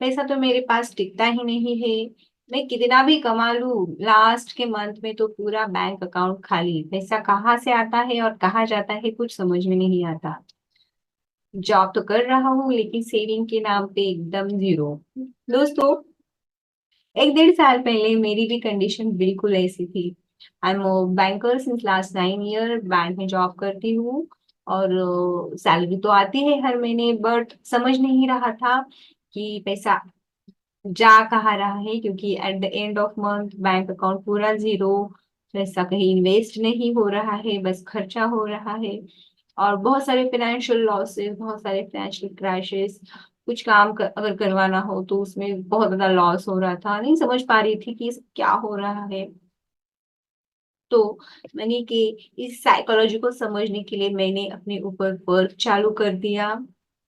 पैसा तो मेरे पास टिकता ही नहीं है। मैं कितना भी कमा लूं, लास्ट के मंथ में तो पूरा बैंक अकाउंट खाली। पैसा कहाँ से आता है और कहाँ जाता है कुछ समझ में नहीं आता। जॉब तो कर रहा हूँ लेकिन सेविंग के नाम पे एकदम जीरो। दोस्तों, 1 डेढ़ साल पहले मेरी भी कंडीशन बिल्कुल ऐसी थी। I am banker since last 9 year, bank में जॉब करती हूँ। और सैलरी तो आती है हर महीने, बट समझ नहीं रहा था कि पैसा जा कहाँ रहा है, क्योंकि at the end of month bank account पूरा जीरो। पैसा कहीं इन्वेस्ट नहीं हो रहा है, बस खर्चा हो रहा है। और बहुत सारे फाइनेंशियल लॉसेस, बहुत सारे फाइनेंशियल क्रैशेस। कुछ अगर करवाना हो तो उसमें बहुत ज्यादा लॉस हो रहा था, नहीं समझ पा रही थी कि क्या हो रहा है। तो मैंने कि इस साइकोलॉजी को समझने के लिए मैंने अपने ऊपर वर्क चालू कर दिया।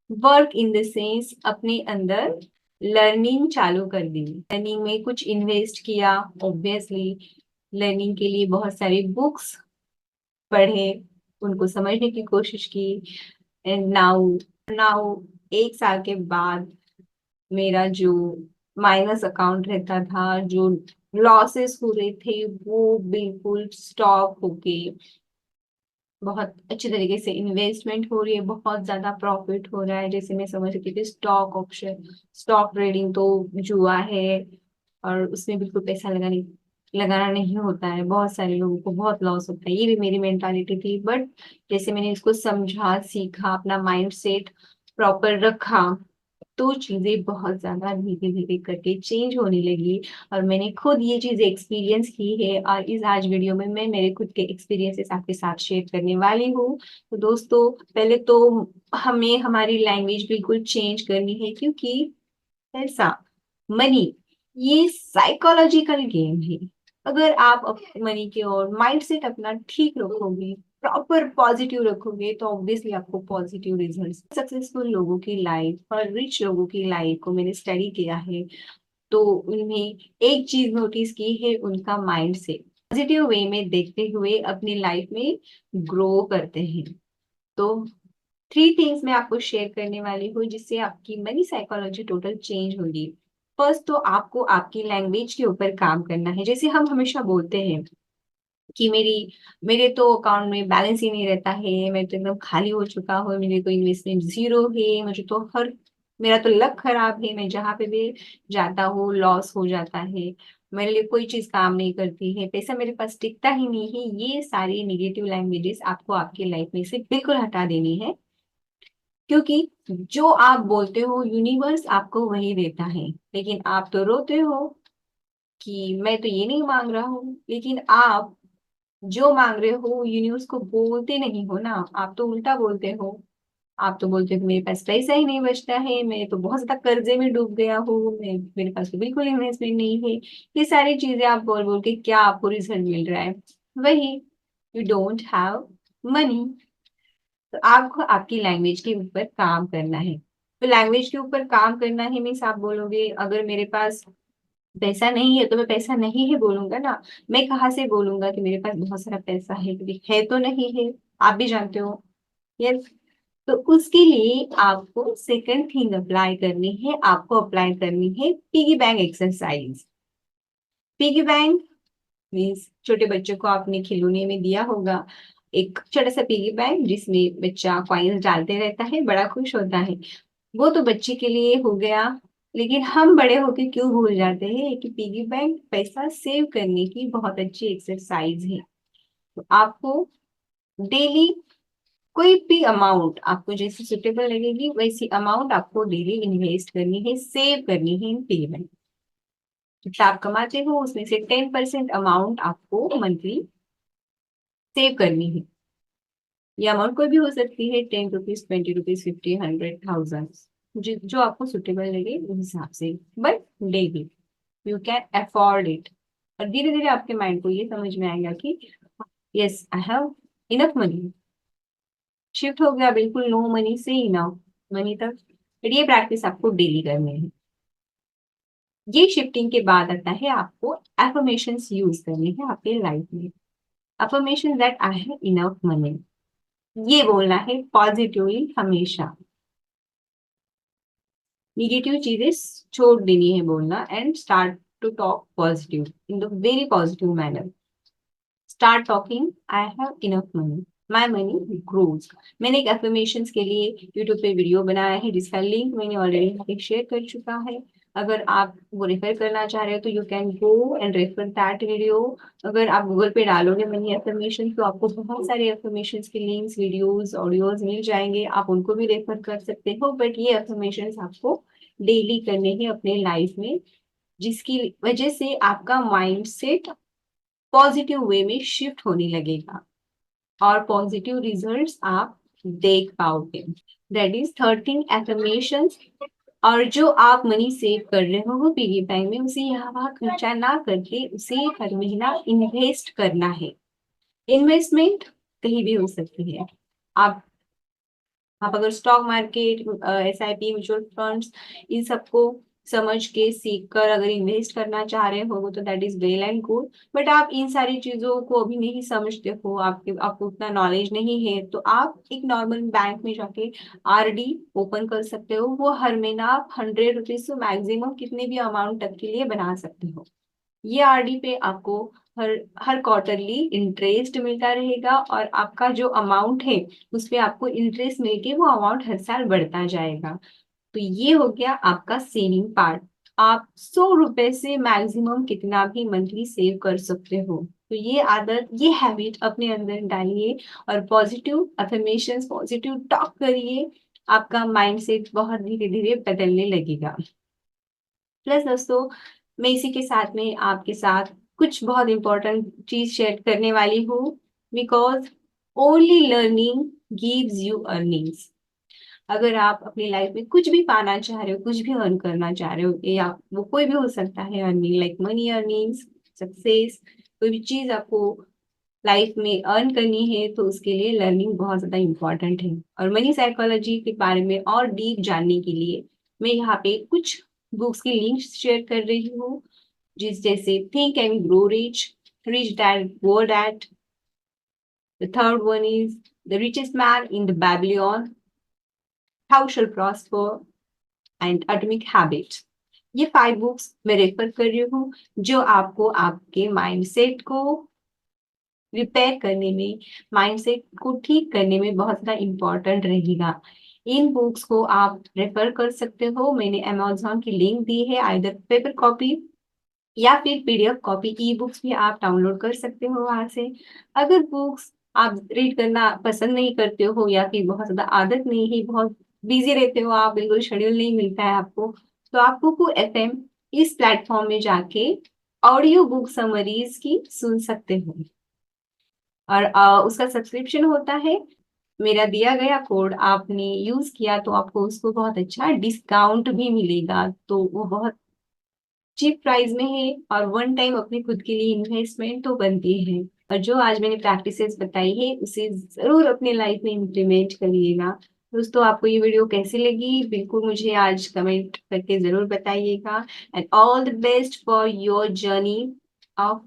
वर्क इन द सेंस अपने अंदर लर्निंग चालू कर दी। लर्निंग में कुछ इन्वेस्ट किया ऑब्वियसली। लर्निंग के लिए बहुत सारी बुक्स पढ़े, उनको समझने की कोशिश की। एंड नाउ नाउ 1 साल के बाद मेरा जो माइनस अकाउंट रहता था, जो लॉसेस हो रहे थे, वो बिल्कुल स्टॉप होके बहुत अच्छे तरीके से इन्वेस्टमेंट हो रही है, बहुत ज्यादा प्रॉफिट हो रहा है। जैसे मैं समझ सकती थी स्टॉक ऑप्शन, स्टॉक ट्रेडिंग तो जुआ है, और उसमें बिल्कुल पैसा लगाना नहीं होता है। बहुत सारे लोगों को बहुत लॉस होता है, ये भी मेरी मेंटालिटी थी। बट जैसे मैंने इसको समझा, सीखा, अपना माइंड सेट प्रॉपर रखा, तो चीजें बहुत ज्यादा धीरे धीरे करके चेंज होने लगी। और मैंने खुद ये चीजें एक्सपीरियंस की है, और इस आज वीडियो में मैं मेरे खुद के एक्सपीरियंसेस आपके साथ शेयर करने वाली हूँ। तो दोस्तों, पहले तो हमें हमारी लैंग्वेज बिल्कुल चेंज करनी है, क्योंकि पैसा, मनी, ये साइकोलॉजिकल गेम है। अगर आप मनी के और माइंडसेट अपना ठीक रखोगे, प्रॉपर पॉजिटिव रखोगे, तो ऑब्वियसली आपको पॉजिटिव रिजल्ट्स। सक्सेसफुल लोगों की लाइफ और रिच लोगों की लाइफ को मैंने स्टडी किया है, तो उन्हें एक चीज नोटिस की है, उनका माइंड से पॉजिटिव वे में देखते हुए अपनी लाइफ में ग्रो करते हैं। तो 3 थिंग्स मैं आपको शेयर करने वाली हूँ जिससे आपकी मनी साइकोलॉजी टोटल चेंज होगी। फर्स्ट तो आपको आपकी लैंग्वेज के ऊपर काम करना है। जैसे हम हमेशा बोलते हैं कि मेरे तो अकाउंट में बैलेंस ही नहीं रहता है, मैं तो एकदम खाली हो चुका हूँ, मेरे तो इन्वेस्टमेंट जीरो है, मुझे तो मेरा तो लक खराब है, मैं जहाँ पे भी जाता हूँ लॉस हो जाता है, मेरे लिए कोई चीज काम नहीं करती है, पैसा मेरे पास टिकता ही नहीं है। ये सारी निगेटिव लैंग्वेजेस आपको आपकी लाइफ में से बिल्कुल हटा देनी है, क्योंकि जो आप बोलते हो यूनिवर्स आपको वही देता है। लेकिन आप तो रोते हो कि मैं तो ये नहीं मांग रहा हूँ, लेकिन आप जो मांग रहे हो यूनिवर्स को बोलते नहीं हो ना, आप तो उल्टा बोलते हो। आप तो बोलते हो कि मेरे पास पैसा ही नहीं बचता है, मैं तो बहुत ज्यादा कर्जे में डूब गया हूँ, मैं मेरे पास तो बिल्कुल इन्वेस्टमेंट नहीं है। ये सारी चीजें आप बोल बोल के क्या आपको रिजल्ट मिल रहा है? वही, यू डोंट हैव मनी। तो आपको आपकी लैंग्वेज के ऊपर काम करना है। तो लैंग्वेज के ऊपर काम करना है मीन्स आप बोलोगे अगर मेरे पास पैसा नहीं है तो मैं पैसा नहीं है बोलूंगा ना। मैं कहाँ से बोलूंगा कि मेरे पास बहुत सारा पैसा है, क्योंकि है तो नहीं है। आप भी जानते हो। यस। तो उसके लिए आपको सेकंड थिंग अप्लाई करनी है, आपको अप्लाई करनी है piggy bank exercise. Piggy bank means छोटे बच्चों को आपने खिलौने में दिया होगा एक छोटा सा पिगी बैंक, जिसमें बच्चा कॉइन्स डालते रहता है, बड़ा खुश होता है। वो तो बच्चे के लिए हो गया। लेकिन हम बड़े होके क्यों भूल जाते हैं कि पिगी बैंक पैसा सेव करने की बहुत अच्छी एक्सरसाइज है। तो आपको डेली कोई भी अमाउंट आपको जैसी सुटेबल लगेगी वैसी अमाउंट आपको डेली इन्वेस्ट करनी है, सेव करनी है इन पिगी बैंक। जितना आप कमाते हो उसमें से 10% अमाउंट आपको मंथली सेव करनी है। ये अमाउंट कोई भी हो सकती है, 10 रुपीज, 20 रुपीज, 50, 100, 1000, जो आपको सुटेबल लगे उस हिसाब से, but daily you can afford it. और धीरे धीरे आपके माइंड को ये समझ में आएगा कि yes I have enough money. Shift हो गया बिल्कुल नो मनी से इनफ मनी तक। बट ये प्रैक्टिस आपको डेली करनी है। ये शिफ्टिंग के बाद आता है आपको एफर्मेशंस यूज करनी है आपके लाइफ में। Affirmation that I have enough money, ये बोलना है पॉजिटिवली हमेशा। निगेटिव चीजें छोड़ देनी है बोलना and start to talk positive in the very positive manner. Start talking I have enough money, my money grows. मैंने एक एफर्मेशंस के लिए यूट्यूब पे वीडियो बनाया है जिसका लिंक मैंने ऑलरेडी शेयर कर चुका है। अगर आप वो रेफर करना चाह रहे हो तो you can go and refer that video. अगर आप गूगल पे डालोगे मनी एफर्मेशन तो आपको बहुत सारे एफर्मेशन के लिंक्स, वीडियोस, ऑडियोज मिल जाएंगे, आप उनको भी रेफर कर सकते हो। बट ये एफर्मेशन आपको डेली करने हैं अपने लाइफ में, जिसकी वजह से आपका माइंड सेट पॉजिटिव वे में शिफ्ट होने लगेगा और पॉजिटिव रिजल्ट्स आप देख पाओगे। That is 13 affirmations. और जो आप मनी सेव कर रहे हो वो पिगी बैंक में, उसे यहाँ वहाँ खर्चा ना करके उसे हर महीना इन्वेस्ट करना है। इन्वेस्टमेंट कहीं भी हो सकती है। आप आप अगर stock market, SIP, mutual funds, इन सबको समझ के सीख कर अगर इन्वेस्ट करना चाह रहे हो तो that is well and good. But आप इन सारी चीजों को अभी नहीं समझते हो, आपको उतना नॉलेज नहीं है, तो आप एक नॉर्मल बैंक में जाके RD ओपन कर सकते हो। वो हर महीना आप 100 रुपीज से मैक्सिमम कितने भी अमाउंट तक के लिए बना सकते हो। ये RD पे आपको हर हर क्वार्टरली इंटरेस्ट मिलता रहेगा और आपका जो अमाउंट है उस पे आपको इंटरेस्ट मिलके वो अमाउंट हर साल बढ़ता जाएगा। तो ये हो गया आपका सेविंग पार्ट। आप 100 रुपए से मैक्सिमम कितना भी मंथली सेव कर सकते हो। तो ये आदत, ये हैबिट अपने अंदर डालिए और पॉजिटिव अफर्मेशंस, पॉजिटिव टॉक करिए। आपका माइंडसेट बहुत धीरे धीरे बदलने लगेगा। प्लस दोस्तों, मैं इसी के साथ में आपके साथ कुछ बहुत इंपॉर्टेंट चीज शेयर करने वाली हूँ। Because only learning gives you earnings. अगर आप अपनी लाइफ में कुछ भी पाना चाह रहे हो, कुछ भी अर्न करना चाह रहे हो, या वो कोई भी हो सकता है, earning like money earnings, success, कोई भी चीज आपको लाइफ में अर्न करनी है तो उसके लिए लर्निंग बहुत ज्यादा इंपॉर्टेंट है। और मनी साइकोलॉजी के बारे में और डीप जानने के लिए मैं यहाँ पे कुछ बुक्स की लिंक शेयर कर रही हूँ, जिस जैसे think and grow rich, rich dad poor dad, the third one is the richest man in the Babylon, how shell prosper and atomic habit. ये 5 बुक्स मैं रेफर कर रही हूँ जो आपको आपके माइंडसेट को रिपेयर करने में, माइंडसेट को ठीक करने में बहुत ज्यादा इम्पोर्टेंट रहेगा। इन बुक्स को आप रेफर कर सकते हो। मैंने Amazon की लिंक दी है, आइदर पेपर कॉपी या फिर PDF कॉपी, ई बुक्स भी आप डाउनलोड कर सकते हो वहां से। अगर बुक्स आप रीड करना पसंद नहीं करते हो या फिर बहुत ज्यादा आदत नहीं है, बहुत बिजी रहते हो आप, बिल्कुल शेड्यूल नहीं मिलता है आपको, तो आप कुकू FM इस प्लेटफॉर्म में जाके ऑडियो बुक समरीज की सुन सकते हो। और उसका सब्सक्रिप्शन होता है। मेरा दिया गया कोड आपने यूज किया तो आपको उसको बहुत अच्छा डिस्काउंट भी मिलेगा। तो वो बहुत चीप प्राइस में है और वन टाइम अपने खुद के लिए इन्वेस्टमेंट तो बनती है। और जो आज मैंने प्रैक्टिसेस बताई है उसे जरूर अपने लाइफ में इम्प्लीमेंट करिएगा। दोस्तों, आपको ये वीडियो कैसी लगी बिल्कुल मुझे आज कमेंट करके जरूर बताइएगा। And all the best for your journey of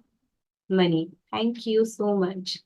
money. Thank you so much.